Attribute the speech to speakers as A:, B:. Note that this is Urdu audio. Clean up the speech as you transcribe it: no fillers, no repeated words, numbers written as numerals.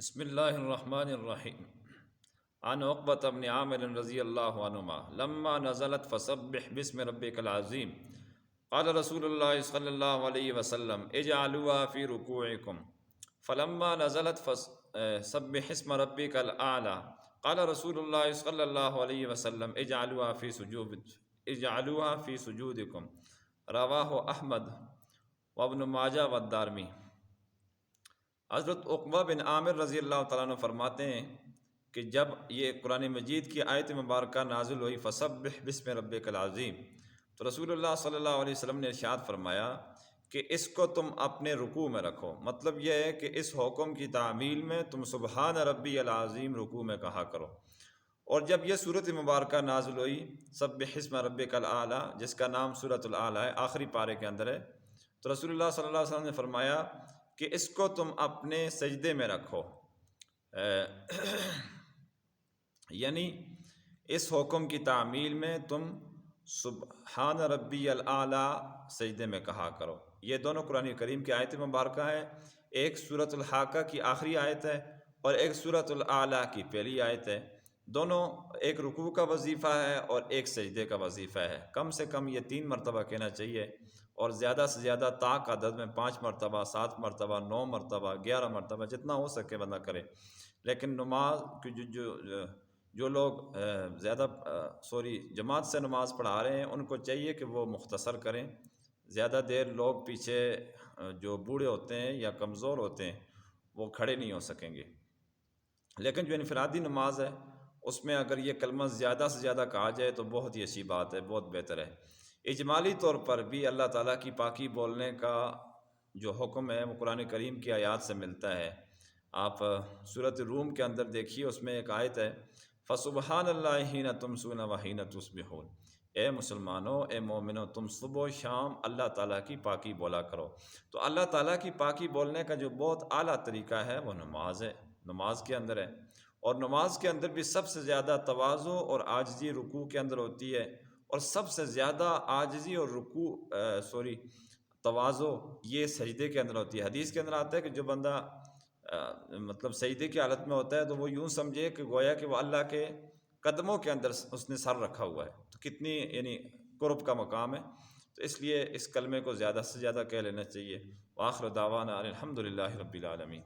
A: بسم اللہ الرحمن الرحیم عن عقبۃ بن عامر رضی اللہ عنہما لما نزلت فسبح باسم ربک العظیم قال رسول اللہ صلی اللہ علیہ وسلم اجعلوها فی رکوعکم فلما نزلت فسبح اسم ربک الاعلی قال رسول اللہ صلی اللہ علیہ وسلم اجعلوها فی سجودکم رواہ احمد وابن ماجہ والدارمی۔ حضرت عقبہ بن عامر رضی اللہ تعالیٰ عنہ فرماتے ہیں کہ جب یہ قرآن مجید کی آیت مبارکہ نازل ہوئی فسبح بسم ربک العظیم، تو رسول اللہ صلی اللہ علیہ وسلم نے ارشاد فرمایا کہ اس کو تم اپنے رکوع میں رکھو۔ مطلب یہ ہے کہ اس حکم کی تعمیل میں تم سبحان ربی العظیم رکوع میں کہا کرو۔ اور جب یہ صورت مبارکہ نازل ہوئی سبح اسم ربک الاعلی، جس کا نام سورۃ الاعلی ہے، آخری پارے کے اندر ہے، تو رسول اللہ صلی اللہ علیہ وسلم نے فرمایا کہ اس کو تم اپنے سجدے میں رکھو، یعنی اس حکم کی تعمیل میں تم سبحان ربی الاعلی سجدے میں کہا کرو۔ یہ دونوں قرآن کریم کی آیت مبارکہ ہے، ایک سورۃ الحاقہ کی آخری آیت ہے اور ایک سورۃ الاعلی کی پہلی آیت ہے۔ دونوں ایک رکوع کا وظیفہ ہے اور ایک سجدے کا وظیفہ ہے۔ کم سے کم یہ 3 مرتبہ کہنا چاہیے، اور زیادہ سے زیادہ طاق عدد میں 5 مرتبہ، 7 مرتبہ، 9 مرتبہ، 11 مرتبہ، جتنا ہو سکے بندہ کرے۔ لیکن نماز کی جو لوگ جماعت سے نماز پڑھا رہے ہیں، ان کو چاہیے کہ وہ مختصر کریں۔ زیادہ دیر لوگ پیچھے جو بوڑھے ہوتے ہیں یا کمزور ہوتے ہیں وہ کھڑے نہیں ہو سکیں گے۔ لیکن جو انفرادی نماز ہے اس میں اگر یہ کلمہ زیادہ سے زیادہ کہا جائے تو بہت ہی اچھی بات ہے، بہت بہتر ہے۔ اجمالی طور پر بھی اللہ تعالیٰ کی پاکی بولنے کا جو حکم ہے وہ قرآن کریم کی آیات سے ملتا ہے۔ آپ سورۃ روم کے اندر دیکھیے، اس میں ایک آیت ہے فَسُبْحَانَ اللَّهِ حِينَ تُمْسُونَ وَحِينَ تُصْبِحُونَ، اے مسلمانوں، اے مومنوں، تم صبح و شام اللہ تعالیٰ کی پاکی بولا کرو۔ تو اللہ تعالیٰ کی پاکی بولنے کا جو بہت اعلیٰ طریقہ ہے وہ نماز ہے، نماز کے اندر ہے۔ اور نماز کے اندر بھی سب سے زیادہ تواضع اور عاجزی رکوع کے اندر ہوتی ہے، اور سب سے زیادہ عاجزی اور تواضع یہ سجدے کے اندر ہوتی ہے۔ حدیث کے اندر آتا ہے کہ جو بندہ مطلب سجدے کی حالت میں ہوتا ہے تو وہ یوں سمجھے کہ گویا کہ وہ اللہ کے قدموں کے اندر اس نے سر رکھا ہوا ہے، تو کتنی یعنی قرب کا مقام ہے۔ تو اس لیے اس کلمے کو زیادہ سے زیادہ کہہ لینا چاہیے۔ وآخر دعوانا الحمدللہ رب العالمین۔